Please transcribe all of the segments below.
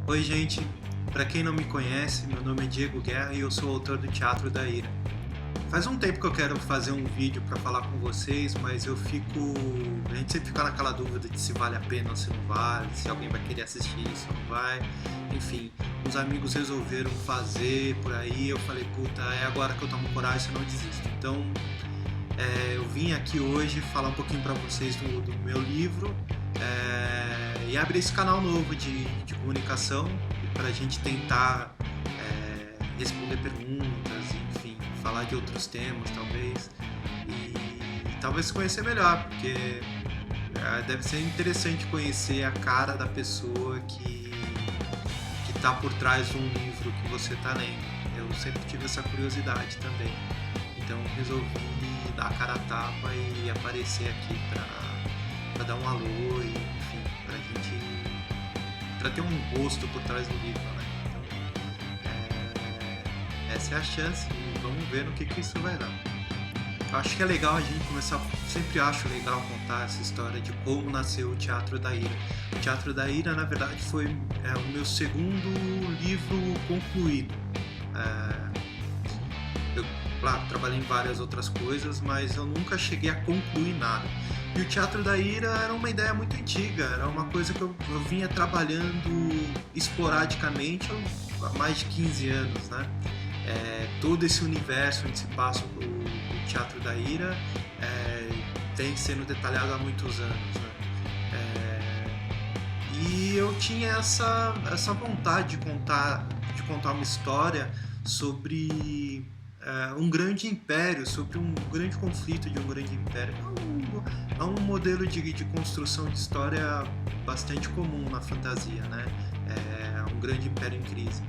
Oi, gente. Para quem não me conhece, meu nome é Diego Guerra e eu sou autor do Teatro da Ira. Faz um tempo que eu quero fazer um vídeo para falar com vocês, mas a gente sempre fica naquela dúvida de se vale a pena ou se não vale, se alguém vai querer assistir isso ou não vai. Enfim, os amigos resolveram fazer por aí, eu falei, puta, é agora que eu tomo coragem, senão eu desisto. Então, eu vim aqui hoje falar um pouquinho para vocês do meu livro e abrir esse canal novo de comunicação para a gente tentar responder perguntas, enfim, falar de outros temas talvez e talvez se conhecer melhor, porque deve ser interessante conhecer a cara da pessoa que está por trás de um livro que você está lendo. Eu sempre tive essa curiosidade também, então resolvi dar a cara a tapa e aparecer aqui para dar um alô e enfim, para ter um rosto por trás do livro, né? Então, essa é a chance e vamos ver no que isso vai dar. Eu acho que é legal a gente começar, sempre acho legal contar essa história de como nasceu o Teatro da Ira. O Teatro da Ira, na verdade, foi o meu segundo livro concluído. Claro, trabalhei em várias outras coisas, mas eu nunca cheguei a concluir nada. E o Teatro da Ira era uma ideia muito antiga, era uma coisa que eu vinha trabalhando esporadicamente há mais de 15 anos, né? Todo esse universo onde se passa o Teatro da Ira tem sendo detalhado há muitos anos, né? E eu tinha essa vontade de contar uma história sobre um grande império, sobre um grande conflito de um grande império. É um modelo de construção de história bastante comum na fantasia, né? Um grande império em crise.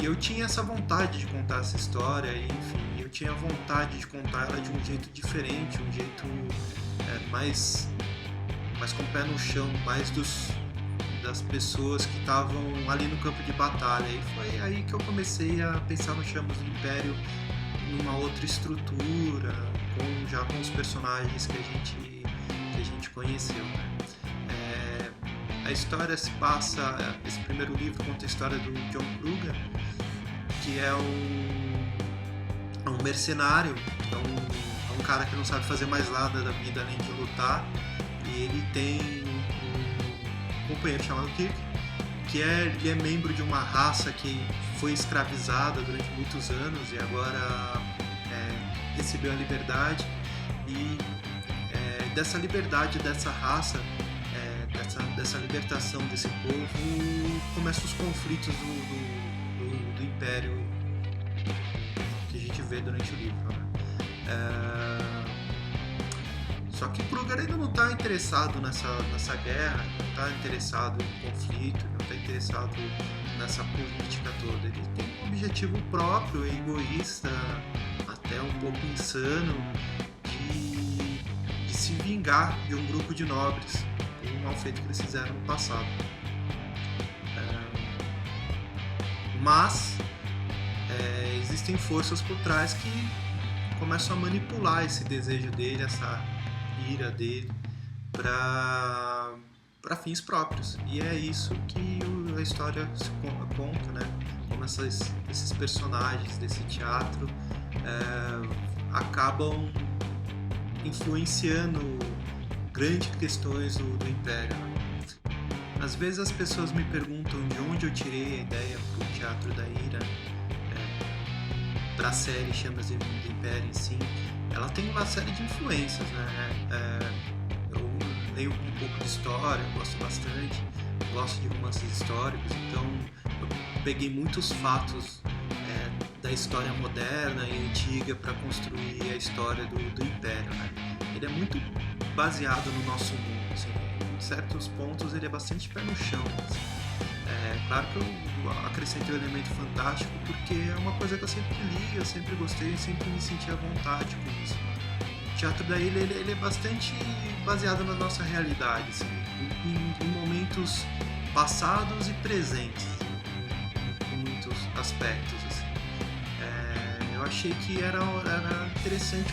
E eu tinha essa vontade de contar essa história, e, enfim, eu tinha vontade de contar ela de um jeito diferente, um jeito mais com o pé no chão, mais das pessoas que estavam ali no campo de batalha. E foi aí que eu comecei a pensar no Chamas do Império numa outra estrutura, já com os personagens que a gente conheceu, né? A história se passa, esse primeiro livro conta a história do John Kruger, que é um mercenário, é um cara que não sabe fazer mais nada da vida além de lutar, e ele tem um companheiro chamado Kirk, ele é membro de uma raça que foi escravizada durante muitos anos e agora recebeu a liberdade, e dessa liberdade dessa raça, dessa libertação desse povo, começam os conflitos do Império que a gente vê durante o livro, né? Só que Kruger ainda não está interessado nessa guerra, não está interessado no conflito, não está interessado nessa política toda. Ele tem um objetivo próprio, egoísta, até um pouco insano, de se vingar de um grupo de nobres por um mal feito que eles fizeram no passado. Mas existem forças por trás que começam a manipular esse desejo dele, essa ira dele, para fins próprios. E é isso que a história conta, né? Como esses personagens desse teatro acabam influenciando grandes questões do Império, né? Às vezes as pessoas me perguntam de onde eu tirei a ideia para o Teatro da Ira, para a série Chamas do Império em si. Ela tem uma série de influências, né? Eu leio um pouco de história, gosto bastante, gosto de romances históricos, então eu peguei muitos fatos da história moderna e antiga para construir a história do Império, né? Ele é muito baseado no nosso mundo, assim, em certos pontos ele é bastante pé no chão, assim. Claro que eu acrescentei o elemento fantástico porque é uma coisa que eu sempre li, eu sempre gostei, sempre me senti à vontade com isso. O Teatro da Ilha ele é bastante baseado na nossa realidade, assim, em momentos passados e presentes, em muitos aspectos, assim. Eu achei que era interessante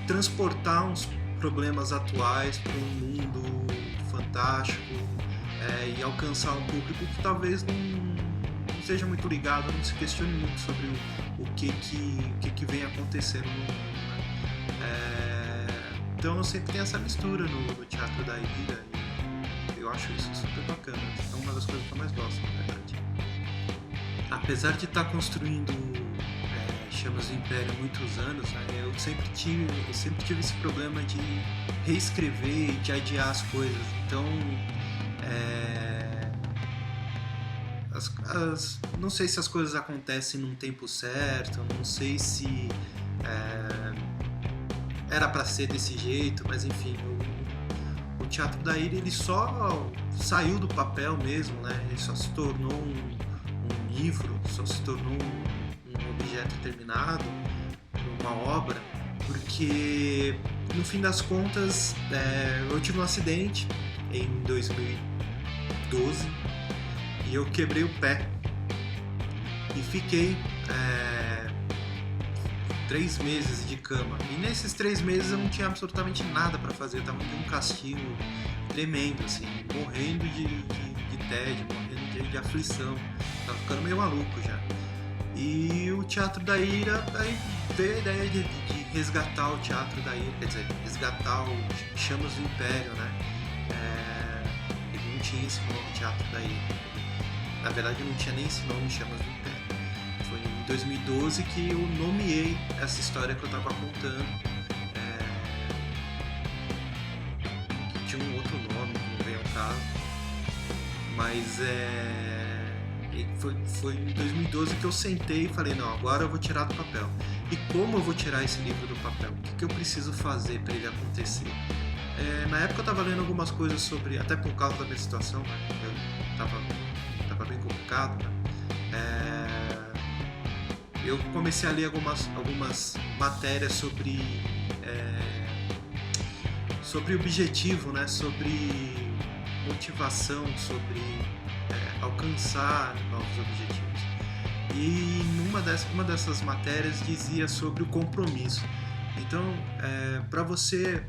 transportar uns problemas atuais para um mundo fantástico, e alcançar um público que talvez não seja muito ligado, não se questione muito sobre o que vem acontecendo no mundo, né? Então eu sempre tenho essa mistura no Teatro da Ira e eu acho isso super bacana. É uma das coisas que eu mais gosto, na verdade. Apesar de estar construindo Chamas do Império há muitos anos, né, eu sempre tive esse problema de reescrever e de adiar as coisas. Então, não sei se as coisas acontecem num tempo certo, não sei se era para ser desse jeito, mas enfim, o Teatro da Ira ele só saiu do papel mesmo, né? Ele só se tornou um livro, só se tornou um objeto terminado, uma obra, porque no fim das contas eu tive um acidente em 2012 e eu quebrei o pé e fiquei 3 meses de cama, e nesses 3 meses eu não tinha absolutamente nada para fazer, eu tava tendo um castigo tremendo, assim, morrendo de tédio, morrendo de aflição, tava ficando meio maluco já. E o Teatro da Ira, aí veio a ideia de resgatar o Teatro da Ira, quer dizer, resgatar o Chamas do Império, né? Ele não tinha esse nome, Teatro da Ira. Na verdade, não tinha nem esse nome, Chamas do Império. Foi em 2012 que eu nomeei essa história que eu estava contando, que tinha um outro nome, que não veio ao caso, mas foi em 2012 que eu sentei e falei, não, agora eu vou tirar do papel. E como eu vou tirar esse livro do papel? O que eu preciso fazer para ele acontecer? Na época eu estava lendo algumas coisas sobre, até por causa da minha situação, né? Eu tava bem complicado, né? Eu comecei a ler algumas matérias sobre objetivo, né? Sobre motivação, sobre alcançar novos objetivos. E uma dessas matérias dizia sobre o compromisso. Então, para você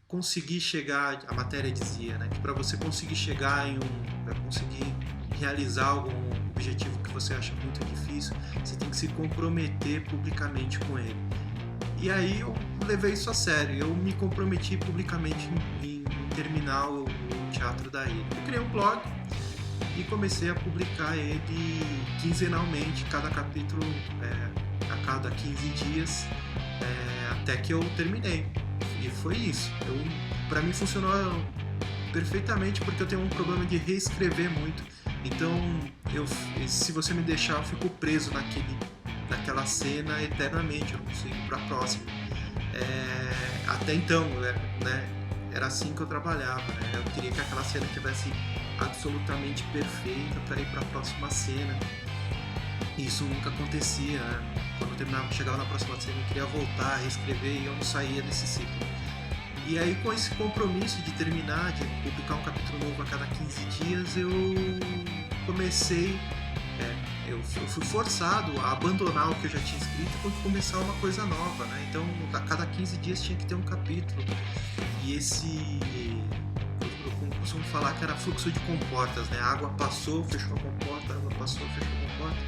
conseguir chegar, a matéria dizia, né, que para você conseguir chegar para conseguir realizar algum objetivo que você acha muito difícil, você tem que se comprometer publicamente com ele. E aí eu levei isso a sério, eu me comprometi publicamente em terminar o Teatro da Ira. Eu criei um blog e comecei a publicar ele quinzenalmente, cada capítulo a cada 15 dias, até que eu terminei. E foi isso. Para mim funcionou perfeitamente, porque eu tenho um problema de reescrever muito. Então, se você me deixar, eu fico preso naquela cena eternamente, eu não consigo ir para a próxima. Até então, né, era assim que eu trabalhava, né? Eu queria que aquela cena tivesse absolutamente perfeita para ir para a próxima cena. E isso nunca acontecia, né? Quando eu chegava na próxima cena, eu queria voltar, reescrever, e eu não saía desse ciclo. E aí, com esse compromisso de terminar, de publicar um capítulo novo a cada 15 dias, eu comecei, eu fui forçado a abandonar o que eu já tinha escrito para começar uma coisa nova, né? Então, a cada 15 dias tinha que ter um capítulo. E eu costumo falar que era fluxo de comportas, né? A água passou, fechou a comporta, a água passou, fechou a comporta,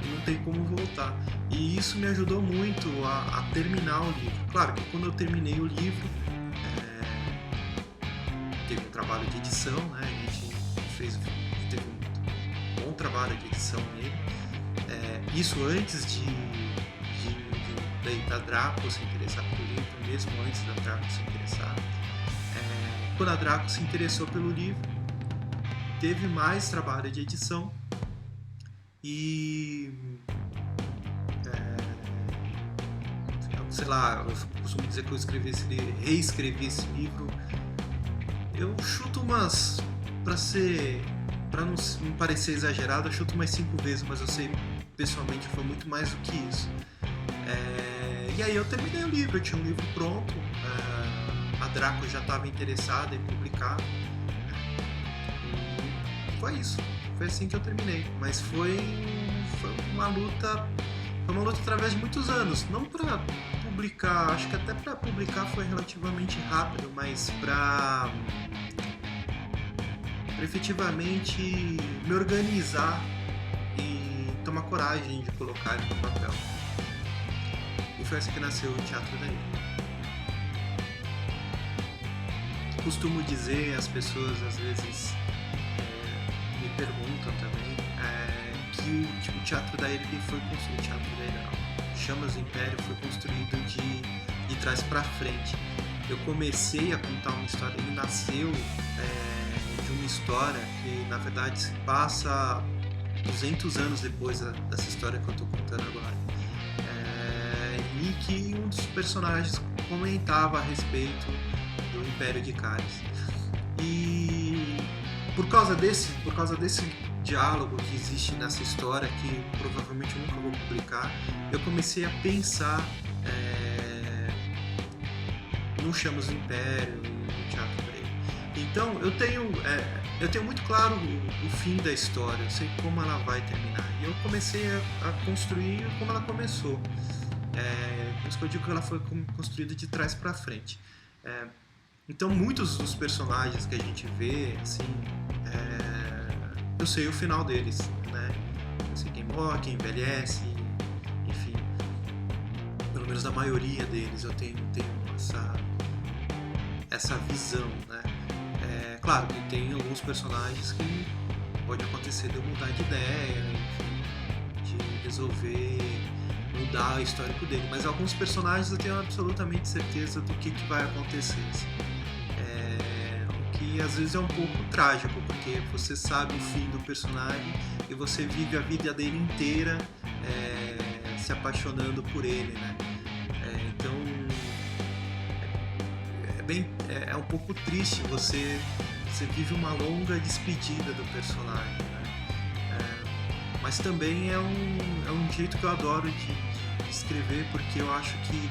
e não tem como voltar. E isso me ajudou muito a terminar o livro. Claro que quando eu terminei o livro, teve um trabalho de edição, né? A gente teve um bom trabalho de edição nele. Isso antes da Draco se interessar pelo livro, mesmo antes da Draco se interessar. Quando a Draco se interessou pelo livro, teve mais trabalho de edição e sei lá, eu costumo dizer que eu reescrevi esse livro. Eu chuto para não parecer exagerado, eu chuto umas 5 vezes, mas eu sei pessoalmente foi muito mais do que isso. E aí eu terminei o livro, eu tinha um livro pronto, a Draco já estava interessada em publicar, e foi isso, foi assim que eu terminei. Mas foi uma luta através de muitos anos, não para publicar, acho que até para publicar foi relativamente rápido, mas para para efetivamente me organizar e tomar coragem de colocar ele no papel. E foi assim que nasceu o Teatro da Ira. Costumo dizer, as pessoas às vezes me perguntam também, que o Teatro da Ira foi construído, o Teatro da Ira não, Chamas do Império foi construído de trás para frente. Eu comecei a contar uma história, ele nasceu de uma história que na verdade se passa 200 anos depois dessa história que eu estou contando agora, e que um dos personagens comentava a respeito do Império de Cálice. E por causa desse diálogo que existe nessa história, que provavelmente eu nunca vou publicar, eu comecei a pensar no Chamas do Império e no Teatro da Ira. Então eu tenho muito claro o fim da história, eu sei como ela vai terminar, e eu comecei a construir como ela começou. Por isso que eu digo que ela foi construída de trás para frente. Então muitos dos personagens que a gente vê, assim, eu sei o final deles, né? Eu sei quem morre, quem envelhece, enfim, pelo menos a maioria deles eu tenho essa visão, né? Claro que tem alguns personagens que pode acontecer de eu mudar de ideia, enfim, de resolver mudar o histórico dele, mas alguns personagens eu tenho absolutamente certeza do que vai acontecer, assim. O que às vezes é um pouco trágico, porque você sabe o fim do personagem e você vive a vida dele inteira se apaixonando por ele, né? Então é um pouco triste, você vive uma longa despedida do personagem, né? Mas também é um jeito que eu adoro de escrever, porque eu acho que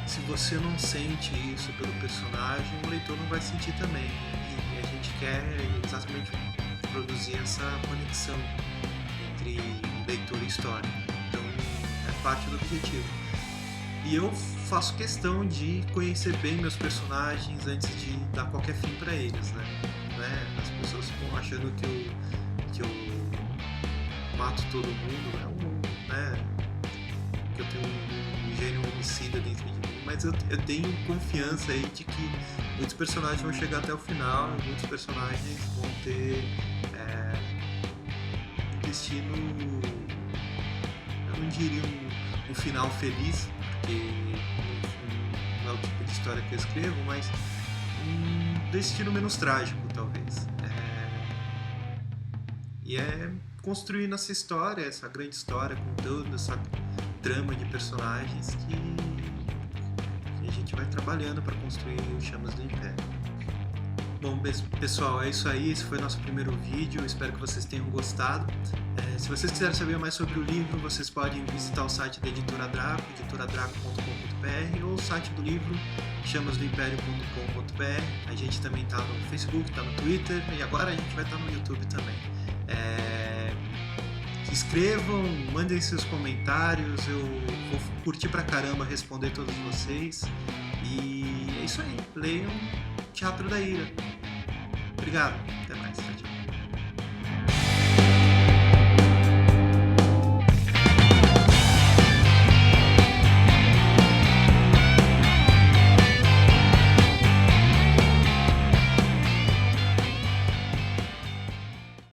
se você não sente isso pelo personagem, o leitor não vai sentir também. E a gente quer exatamente produzir essa conexão entre leitor e história. Então é parte do objetivo. E eu faço questão de conhecer bem meus personagens antes de dar qualquer fim para eles, né? As pessoas ficam achando que eu mato todo mundo, né? Que eu tenho um gênio homicida dentro de mim, mas eu tenho confiança aí de que muitos personagens vão chegar até o final, muitos personagens vão ter um destino, eu não diria um final feliz, porque não é o tipo de história que eu escrevo, mas um destino menos trágico, talvez. E é construindo essa história, essa grande história, com toda essa trama de personagens que a gente vai trabalhando para construir o Chamas do Império. Bom, pessoal, é isso aí. Esse foi o nosso primeiro vídeo. Espero que vocês tenham gostado. Se vocês quiserem saber mais sobre o livro, vocês podem visitar o site da Editora Draco, editoradraco.com.br, ou o site do livro, chamasdoimpério.com.br. A gente também está no Facebook, está no Twitter, e agora a gente vai estar no YouTube também. Se inscrevam, mandem seus comentários, eu vou curtir pra caramba responder todos vocês. E é isso aí, leiam Teatro da Ira. Obrigado.